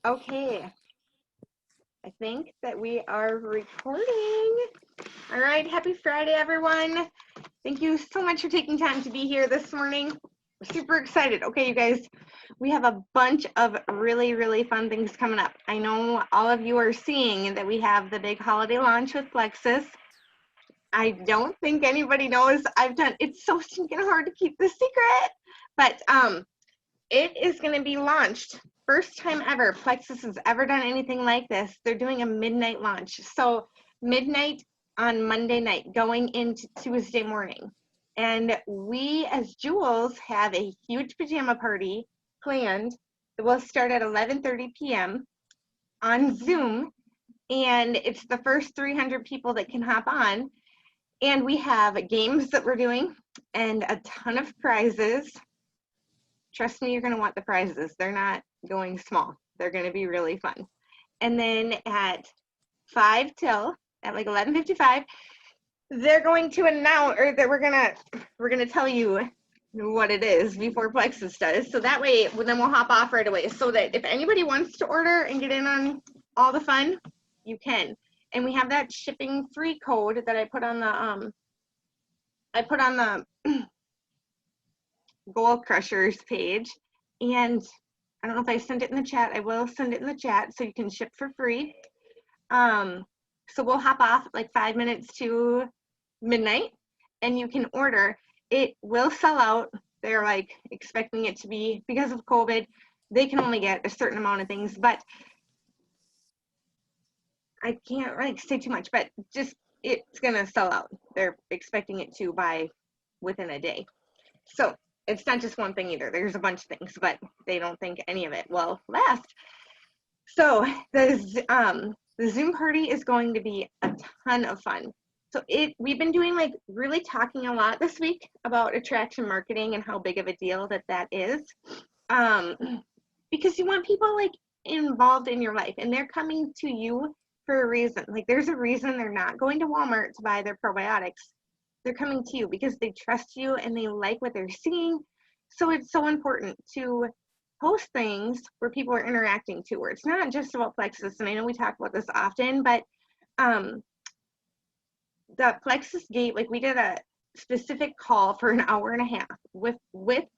Okay, I think that we are recording. All right, happy Friday, everyone. Thank you so much for taking time to be here this morning. We're super excited. Okay, you guys, we have a bunch of really fun things coming up. I know all of you are seeing that we have the big holiday launch with Plexus. I don't think anybody knows it's so stinking hard to keep this secret, but it is going to be launched. First time ever Plexus has ever done anything like this. They're doing a midnight launch. So midnight on Monday night going into Tuesday morning. And we as Jewels have a huge pajama party planned. It will start at 11:30 p.m. on Zoom. And it's the first 300 people that can hop on. And we have games that we're doing and a ton of prizes. Trust me, you're going to want the prizes. They're not going small. They're going to be really fun. And then at 5 till, at like 11:55, they're going to announce, or that we're gonna tell you what it is before Plexus does. So that way, then we'll hop off right away. So that if anybody wants to order and get in on all the fun, you can. And we have that shipping free code that I put on the Goal Crushers page, and I don't know if I sent it in the chat. I will send it in the chat so you can ship for free. So we'll hop off like 5 minutes to midnight, and you can order. It will sell out. They're like expecting it to be, because of COVID, they can only get a certain amount of things, but I can't like say too much, but just it's gonna sell out. They're expecting it to by within a day. So it's not just one thing either. There's a bunch of things, but they don't think any of it will last. So the Zoom party is going to be a ton of fun. So we've been doing like really talking a lot this week about attraction marketing and how big of a deal that is. Because you want people like involved in your life, and they're coming to you for a reason. Like there's a reason they're not going to Walmart to buy their probiotics. They're coming to you because they trust you and they like what they're seeing. So it's so important to post things where people are interacting to, where it's not just about Plexus. And I know we talk about this often, but the Plexus Gate, like we did a specific call for an hour and a half with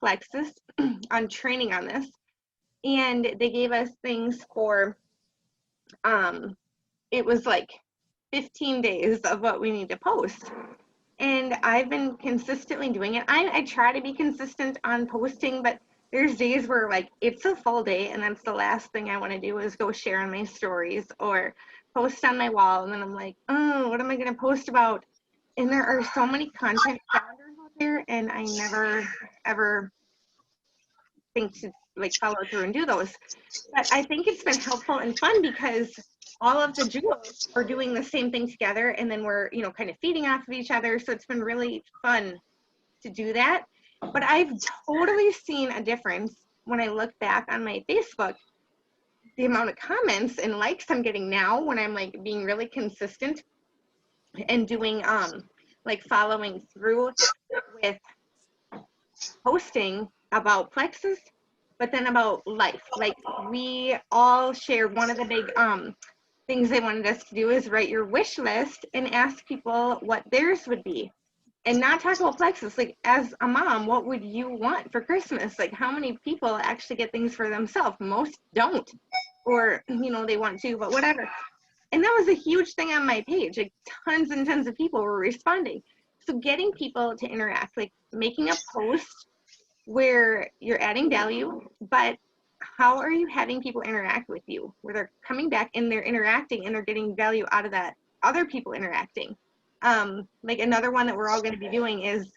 Plexus on training on this. And they gave us things for, it was like 15 days of what we need to post. And I've been consistently doing it. I try to be consistent on posting, but there's days where like it's a full day and that's the last thing I want to do is go share on my stories or post on my wall. And then I'm like, oh, what am I going to post about? And there are so many content founders out there, and I never ever think to like follow through and do those. But I think it's been helpful and fun because all of the jewels are doing the same thing together, and then we're, you know, kind of feeding off of each other. So it's been really fun to do that. But I've totally seen a difference when I look back on my Facebook, the amount of comments and likes I'm getting now when I'm like being really consistent and doing like following through with posting about Plexus, but then about life. Like we all shared one of the big things they wanted us to do is write your wish list and ask people what theirs would be, and not talk about Plexus. Like as a mom, what would you want for Christmas? Like how many people actually get things for themselves? Most don't, or you know, they want to, but whatever. And that was a huge thing on my page. Like tons and tons of people were responding. So getting people to interact, like making a post where you're adding value, but how are you having people interact with you, where they're coming back and they're interacting and they're getting value out of that, other people interacting. Like another one that we're all going to be doing is,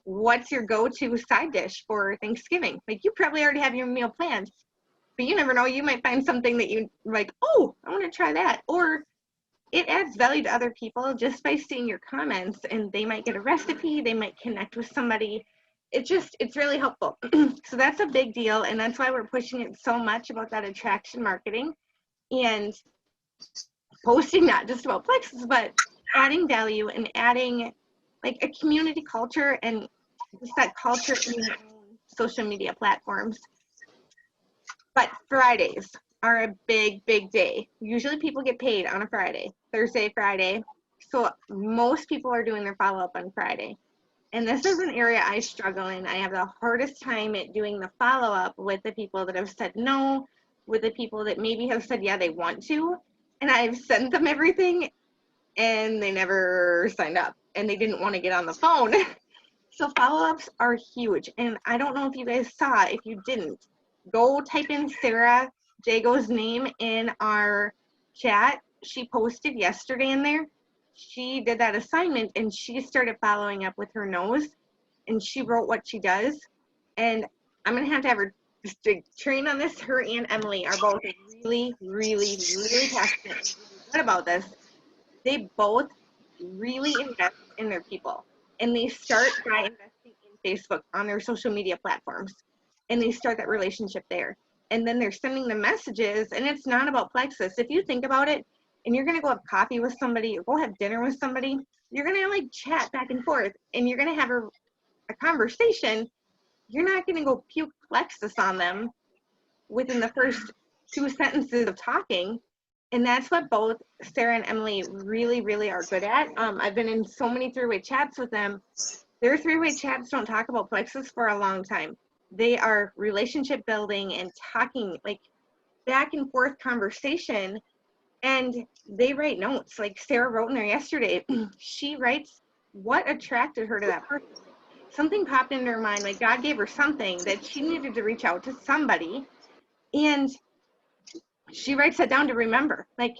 what's your go-to side dish for Thanksgiving? Like you probably already have your meal planned, but you never know, you might find something that you like, oh, I want to try that. Or it adds value to other people just by seeing your comments, and they might get a recipe, they might connect with somebody. It's really helpful. So that's a big deal, and that's why we're pushing it so much about that attraction marketing and posting not just about Plexus, but adding value and adding like a community culture and just that culture in your own social media platforms. But Fridays, are a big, big day. Usually people get paid on a Friday, Thursday, Friday. So most people are doing their follow-up on Friday. And this is an area I struggle in. I have the hardest time at doing the follow-up with the people that have said no, with the people that maybe have said, yeah, they want to. And I've sent them everything and they never signed up and they didn't want to get on the phone. So follow-ups are huge. And I don't know if you guys saw, if you didn't, go type in Sarah Jago's name in our chat. She posted yesterday in there. She did that assignment and she started following up with her nose and she wrote what she does. And I'm going to have her just train on this. Her and Emily are both really, really, really passionate good about this. They both really invest in their people. And they start by investing in Facebook on their social media platforms. And they start that relationship there. And then they're sending the messages. And it's not about Plexus. If you think about it, and you're going to go have coffee with somebody or go have dinner with somebody, you're going to like chat back and forth. And you're going to have a conversation. You're not going to go puke Plexus on them within the first 2 sentences of talking. And that's what both Sarah and Emily really, really are good at. I've been in so many three-way chats with them. Their three-way chats don't talk about Plexus for a long time. They are relationship building and talking, like back and forth conversation. And they write notes. Like Sarah wrote in there yesterday, she writes what attracted her to that person. Something popped into her mind, like God gave her something that she needed to reach out to somebody. And she writes that down to remember, like,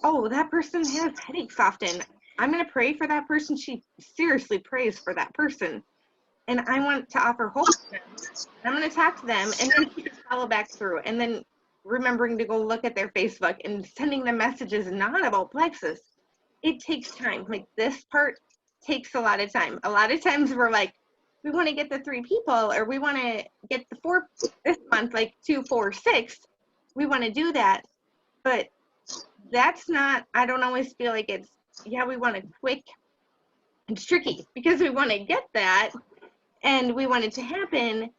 oh, that person has headaches often. I'm going to pray for that person. She seriously prays for that person. And I want to offer hope to them. I'm going to talk to them and then she can follow back through. And then remembering to go look at their Facebook and sending them messages not about Plexus. It takes time. Like this part takes a lot of time. A lot of times we're like, we want to get the 3 people or we want to get the 4 this month, like 2, 4, 6. We want to do that, but that's not, I don't always feel like it's, yeah, we want a quick, it's tricky because we want to get that and we want it to happen,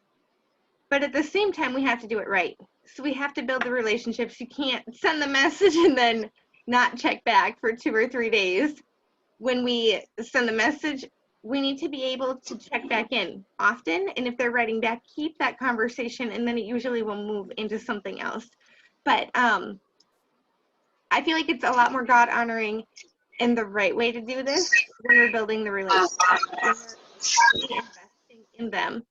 but at the same time, we have to do it right. So we have to build the relationships. You can't send the message and then not check back for 2 or 3 days. When we send the message, we need to be able to check back in often. And if they're writing back, keep that conversation and then it usually will move into something else. But I feel like it's a lot more God honoring and the right way to do this when we're building the relationship, when we're investing in them.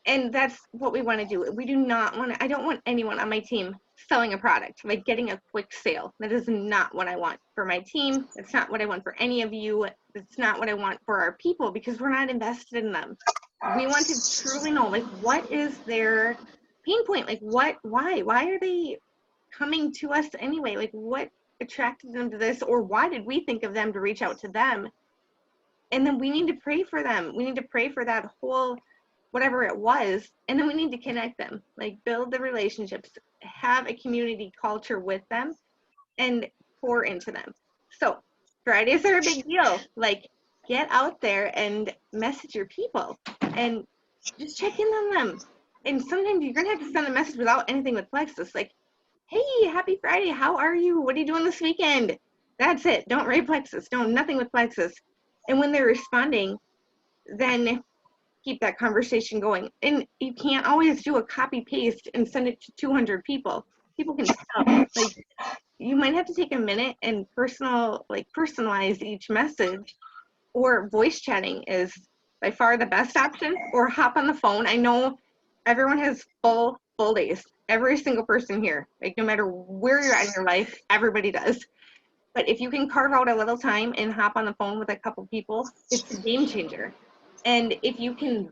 And that's what we want to do. We do not want to, I don't want anyone on my team selling a product, like getting a quick sale. That is not what I want for my team. That's not what I want for any of you. That's not what I want for our people because we're not invested in them. We want to truly know, like, what is their pain point? Like, why are they coming to us anyway? Like, what attracted them to this? Or why did we think of them to reach out to them? And then we need to pray for them. We need to pray for that whole whatever it was, and then we need to connect them, like build the relationships, have a community culture with them, and pour into them. So Fridays are a big deal. Like, get out there and message your people and just check in on them. And sometimes you're gonna have to send a message without anything with Plexus, like, hey, happy Friday, how are you? What are you doing this weekend? That's it. Don't write Plexus. Nothing with Plexus. And when they're responding, then keep that conversation going. And you can't always do a copy paste and send it to 200 people. People can tell. Like, you might have to take a minute and personalize each message, or voice chatting is by far the best option, or hop on the phone. I know everyone has full days. Every single person here, like no matter where you're at in your life, everybody does. But if you can carve out a little time and hop on the phone with a couple people, it's a game changer. And if you can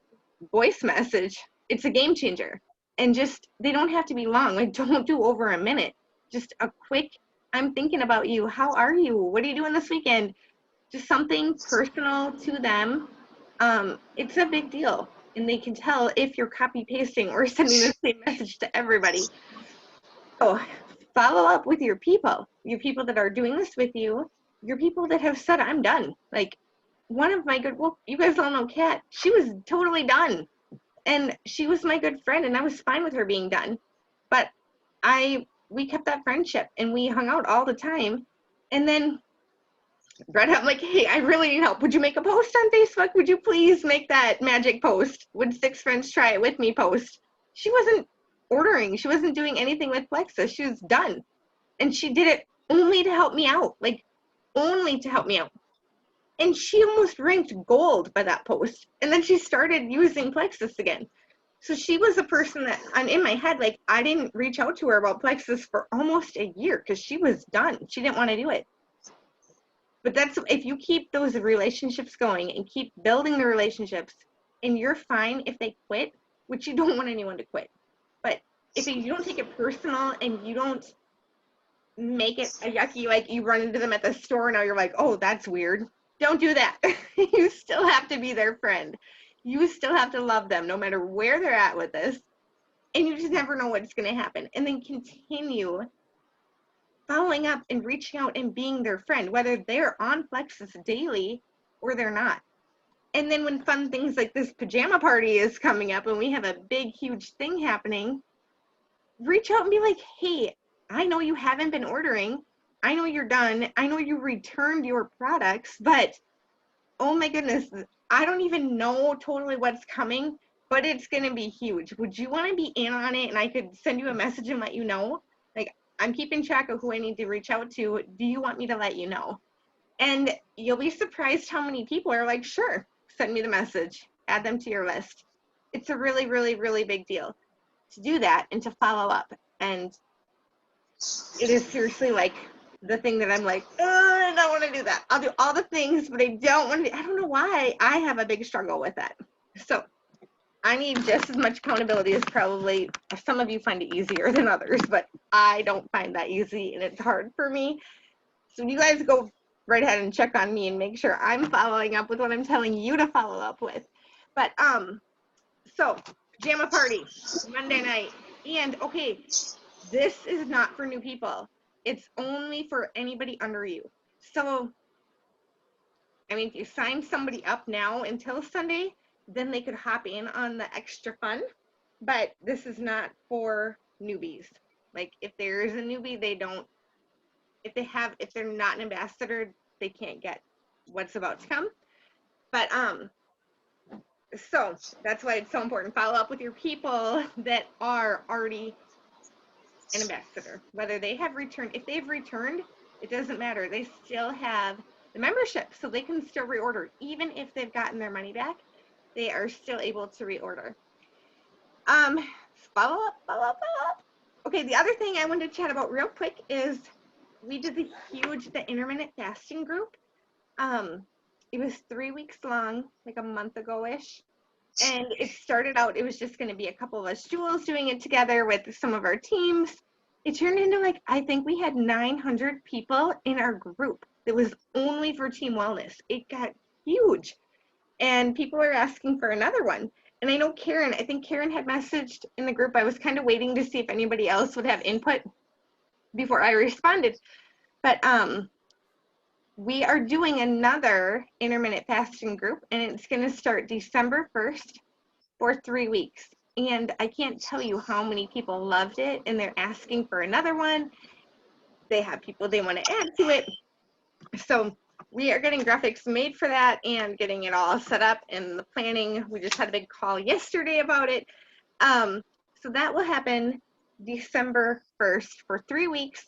voice message, it's a game changer. And just, they don't have to be long. Like, don't do over a minute. Just a quick, I'm thinking about you. How are you? What are you doing this weekend? Just something personal to them. It's a big deal. And they can tell if you're copy pasting or sending the same message to everybody. So follow up with your people that are doing this with you, your people that have said, I'm done. Like, one of my good, well, you guys all know Kat, she was totally done. And she was my good friend and I was fine with her being done. But we kept that friendship and we hung out all the time. And then Brett, I'm like, hey, I really need help. Would you make a post on Facebook? Would you please make that magic post? Would 6 friends try it with me post? She wasn't ordering. She wasn't doing anything with Plexus. She was done. And she did it only to help me out, like only to help me out. And she almost ranked gold by that post. And then she started using Plexus again. So she was a person that I'm in my head, like I didn't reach out to her about Plexus for almost a year because she was done. She didn't want to do it. But that's, if you keep those relationships going and keep building the relationships, and you're fine if they quit, which you don't want anyone to quit. But if you don't take it personal and you don't make it a yucky, like you run into them at the store and now you're like, oh, that's weird. Don't do that. You still have to be their friend. You still have to love them no matter where they're at with this. And you just never know what's going to happen. And then continue following up and reaching out and being their friend, whether they're on Plexus daily or they're not. And then when fun things like this pajama party is coming up and we have a big, huge thing happening, reach out and be like, hey, I know you haven't been ordering. I know you're done. I know you returned your products, but oh my goodness, I don't even know totally what's coming, but it's going to be huge. Would you want to be in on it? And I could send you a message and let you know. Like, I'm keeping track of who I need to reach out to. Do you want me to let you know? And you'll be surprised how many people are like, sure, send me the message, add them to your list. It's a really, really, really big deal to do that and to follow up. And it is seriously like the thing that I'm like, I don't want to do that. I'll do all the things, but I don't want to. I don't know why I have a big struggle with that. So I need just as much accountability as probably some of you find it easier than others, but I don't find that easy and it's hard for me. So you guys go right ahead and check on me and make sure I'm following up with what I'm telling you to follow up with. But so pajama party Monday night, and okay, this is not for new people. It's only for anybody under you. So I mean, if you sign somebody up now until Sunday, then they could hop in on the extra fun. But this is not for newbies. Like if there is a newbie, they don't, if they're not an ambassador, they can't get what's about to come. But so that's why it's so important. Follow up with your people that are already an ambassador, whether they have returned. If they've returned, it doesn't matter. They still have the membership, so they can still reorder. Even if they've gotten their money back, they are still able to reorder. Follow up. Okay, the other thing I wanted to chat about real quick is we did the intermittent fasting group. It was 3 weeks long, like a month ago-ish. And it started out, it was just going to be a couple of us jewels doing it together with some of our teams. It turned into like, I think we had 900 people in our group. It was only for team wellness. It got huge. And people are asking for another one. And I know Karen, I think Karen had messaged in the group. I was kind of waiting to see if anybody else would have input before I responded. But we are doing another intermittent fasting group, and it's going to start December 1st for 3 weeks. And I can't tell you how many people loved it, and they're asking for another one. They have people they want to add to it. So we are getting graphics made for that and getting it all set up and the planning. We just had a big call yesterday about it. So that will happen December 1st for 3 weeks.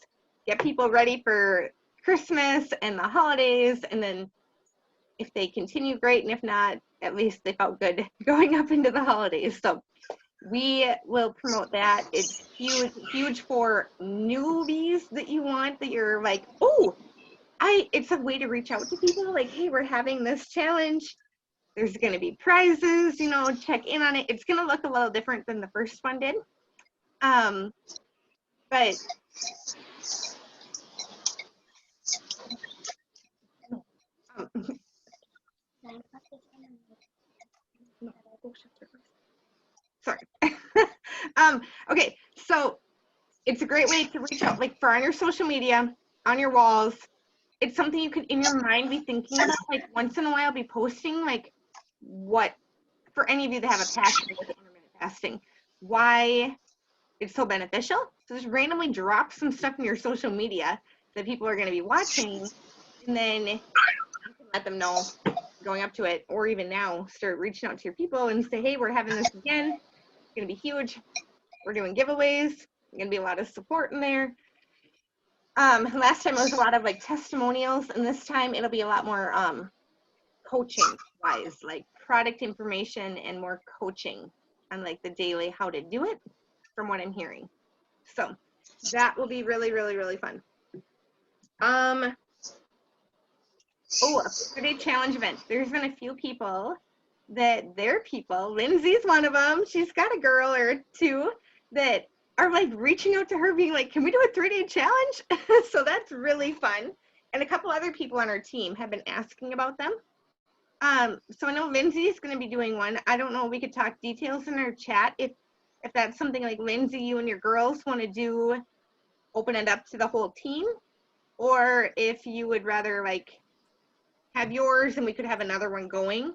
Get people ready for Christmas and the holidays, and then if they continue, great, and if not, at least they felt good going up into the holidays. So we will promote that. It's huge for newbies that you want, that you're like, oh, it's a way to reach out to people like, hey, we're having this challenge. There's going to be prizes, you know, check in on it. It's going to look a little different than the first one did. But sorry. Okay, so it's a great way to reach out, like for on your social media, on your walls. It's something you could in your mind be thinking about, like once in a while be posting, like what, for any of you that have a passion with intermittent fasting, why it's so beneficial, So just randomly drop some stuff in your social media that people are going to be watching, and then you can let them know going up to it, or even now start reaching out to your people and say, hey, we're having this again. It's going to be huge. We're doing giveaways. There's going to be a lot of support in there. Last time it was a lot of like testimonials, and this time it'll be a lot more coaching wise, like product information and more coaching on like the daily how to do it from what I'm hearing. So that will be really, really, really fun. Oh, a 30-day challenge event. There's been a few people that they're people. Lindsay's one of them. She's got a girl or two that are like reaching out to her being like, can we do a 3-day challenge? So that's really fun. And a couple other people on our team have been asking about them. So I know Lindsay's going to be doing one. I don't know. We could talk details in our chat. If that's something like Lindsay, you and your girls want to do, open it up to the whole team, or if you would rather like have yours and we could have another one going.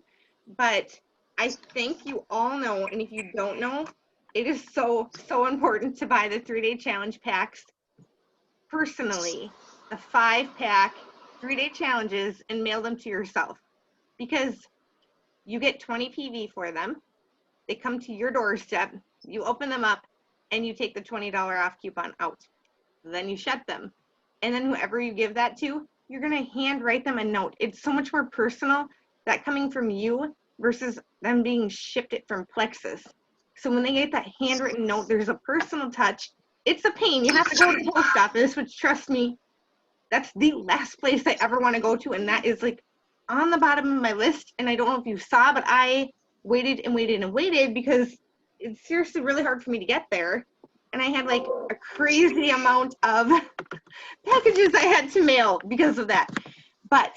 But I think you all know, and if you don't know, it is so, so important to buy the 3-day challenge packs personally, the 5-pack 3-day challenges, and mail them to yourself, because you get 20 PV for them. They come to your doorstep, you open them up, and you take the $20 off coupon out. Then you shut them. And then whoever you give that to, you're going to handwrite them a note. It's so much more personal, that coming from you versus them being shipped it from Plexus. So when they get that handwritten note, there's a personal touch. It's a pain. You have to go to the post office, which, trust me, that's the last place I ever want to go to. And that is like on the bottom of my list. And I don't know if you saw, but I waited and waited and waited because it's seriously really hard for me to get there. And I had like a crazy amount of packages I had to mail because of that. But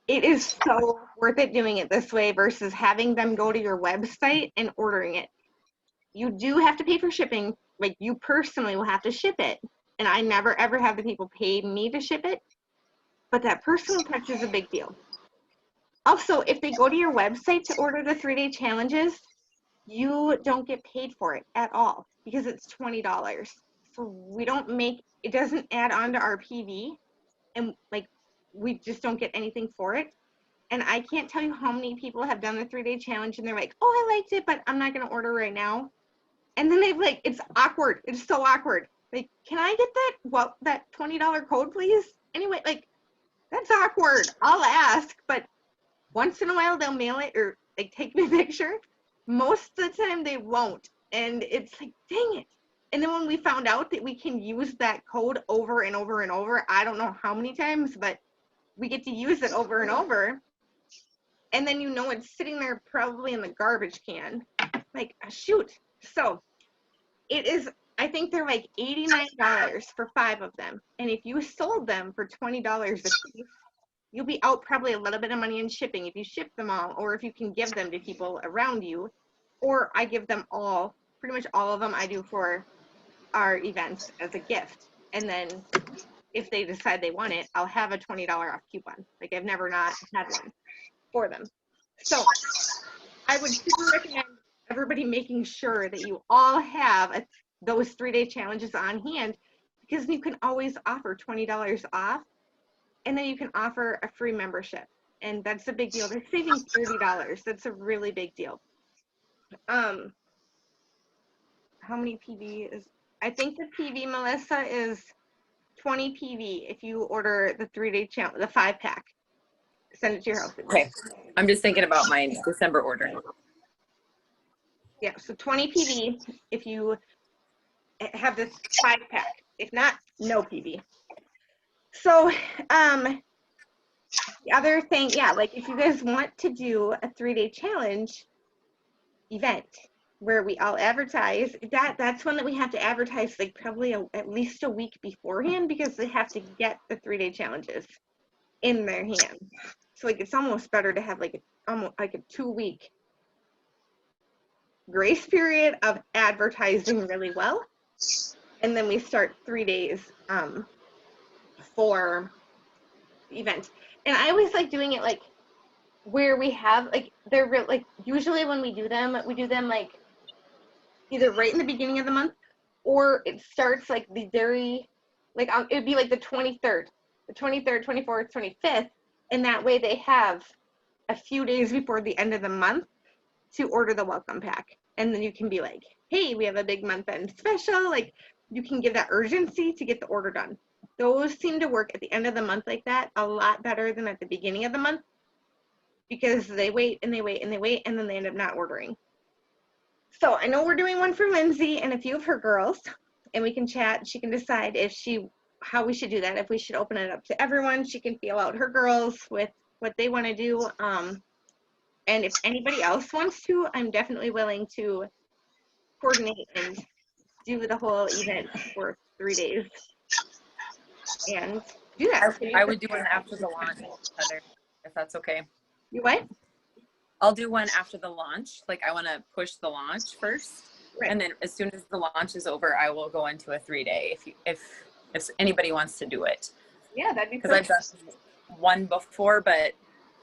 it is so worth it doing it this way versus having them go to your website and ordering it. You do have to pay for shipping. Like, you personally will have to ship it. And I never ever have the people pay me to ship it. But that personal touch is a big deal. Also, if they go to your website to order the 3-day challenges, you don't get paid for it at all because it's $20. So we don't make, it doesn't add on to our PV, and like we just don't get anything for it. And I can't tell you how many people have done the 3-day challenge and they're like, oh, I liked it, but I'm not going to order right now. And then they've like, it's awkward. It's so awkward. Like, can I get that, well, that $20 code, please? Anyway, like, that's awkward. I'll ask, but once in a while they'll mail it or like take me a picture. Most of the time they won't. And it's like, dang it. And then when we found out that we can use that code over and over and over, I don't know how many times, but we get to use it over and over. And then you know it's sitting there probably in the garbage can. Like, shoot. So it is, I think they're like $89 for 5 of them. And if you sold them for $20 a piece, you'll be out probably a little bit of money in shipping if you ship them all, or if you can give them to people around you. Or I give them all, pretty much all of them I do for our events as a gift. And then if they decide they want it, I'll have a $20 off coupon. Like, I've never not had one for them. So I would super recommend everybody making sure that you all have those 3-day challenges on hand, because you can always offer $20 off, and then you can offer a free membership. And that's a big deal. They're saving $30. That's a really big deal. How many PV is, I think the PV, Melissa, is 20 PV if you order the 3-day challenge, the 5-pack. Send it to your house. Okay. I'm just thinking about my December order. Yeah, so 20 PV if you have this 5-pack. If not, no PV. So the other thing, yeah, like if you guys want to do a 3-day challenge event where we all advertise, that's one that we have to advertise like probably at least a week beforehand, because they have to get the 3-day challenges in their hand. So like it's almost better to have like almost like a 2-week grace period of advertising really well, and then we start 3 days for the event. And I always like doing it like where we have like they're like usually when we do them like either right in the beginning of the month or it starts like the very, like it would be like the 23rd, 24th, 25th, and that way they have a few days before the end of the month to order the welcome pack. And then you can be like, hey, we have a big month end special. Like, you can give that urgency to get the order done. Those seem to work at the end of the month like that a lot better than at the beginning of the month, because they wait and they wait and they wait, and then they end up not ordering. So I know we're doing one for Lindsay and a few of her girls, and we can chat. She can decide how we should do that. If we should open it up to everyone, she can feel out her girls with what they want to do. And if anybody else wants to, I'm definitely willing to coordinate and do the whole event for 3 days and do that. I would do one after the launch, Heather, if that's okay. You what? I'll do one after the launch. Like, I want to push the launch first, Right. and then as soon as the launch is over, I will go into a 3-day. If anybody wants to do it, Yeah, that'd be because I've perfect. done one before, but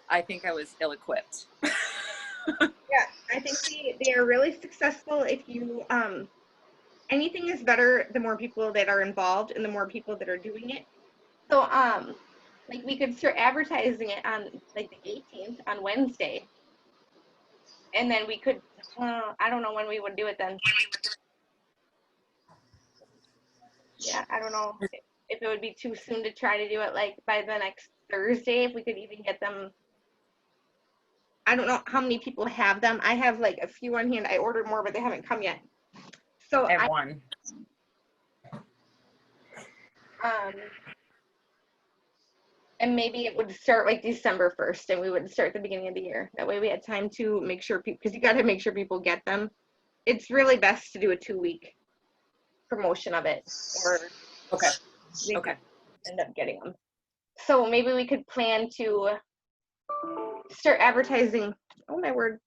I think I was ill-equipped. Yeah, I think they are really successful. If you anything is better the more people that are involved and the more people that are doing it. So like we could start advertising it on like the 18th on Wednesday, and then we could I don't know when we would do it then. Yeah, I don't know if it would be too soon to try to do it like by the next Thursday, if we could even get them. I don't know how many people have them. I have like a few on hand. I ordered more, but they haven't come yet. So I have one. And maybe it would start like December 1st, and we would start at the beginning of the year. That way we had time to make sure people, because you got to make sure people get them. It's really best to do a 2-week promotion of it, or Okay. they Okay. end up getting them. So maybe we could plan to start advertising. Oh my word!